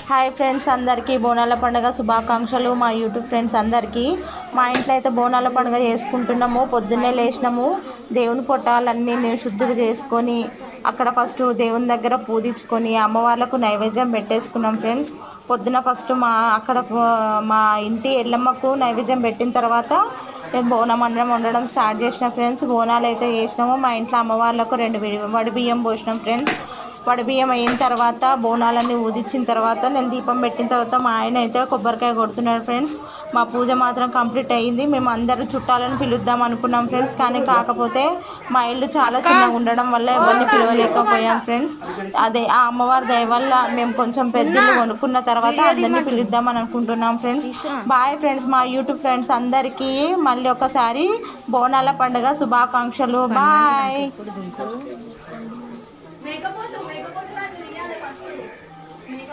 Hi friends, అందరికీ బోనాల పండుగ శుభాకాంక్షలు. మా యూట్యూబ్ ఫ్రెండ్స్ అందరికీ. మా ఇంట్లో అయితే బోనాల పండుగ చేసుకుంటున్నాము. పొద్దున్నే లేచినాము, దేవుని పొట్టాలన్నీ నేను శుద్ధిగా చేసుకొని అక్కడ ఫస్ట్ దేవుని దగ్గర పూజించుకొని అమ్మవార్లకు నైవేద్యం పెట్టేసుకున్నాం ఫ్రెండ్స్. పొద్దున ఫస్ట్ మా ఇంటి ఎల్లమ్మకు నైవేద్యం పెట్టిన తర్వాత నేను బోనం అన్నం వండడం స్టార్ట్ చేసిన ఫ్రెండ్స్. బోనాలు అయితే చేసినాము. మా ఇంట్లో అమ్మవార్లకు 2 వడి బియ్యం పోసినాం ఫ్రెండ్స్. వడిబియ్యం అయిన తర్వాత బోనాలన్నీ ఊదించిన తర్వాత నేను దీపం పెట్టిన తర్వాత మా ఆయన అయితే కొబ్బరికాయ కొడుతున్నాడు ఫ్రెండ్స్. మా పూజ మాత్రం కంప్లీట్ అయ్యింది. మేము అందరూ చుట్టాలను పిలుద్దాం అనుకున్నాం ఫ్రెండ్స్, కానీ కాకపోతే మా ఇల్లు చాలా చిన్నగా ఉండడం వల్ల ఎవరిని పిలవలేకపోయాం ఫ్రెండ్స్. అదే ఆ అమ్మవారి దయ వల్ల మేము కొంచెం పెద్దలు కొనుక్కున్న తర్వాత అందరినీ పిలుద్దామని అనుకుంటున్నాం ఫ్రెండ్స్. Bye friends. మా యూట్యూబ్ ఫ్రెండ్స్ అందరికీ మళ్ళీ ఒకసారి బోనాల పండుగ శుభాకాంక్షలు. బాయ్.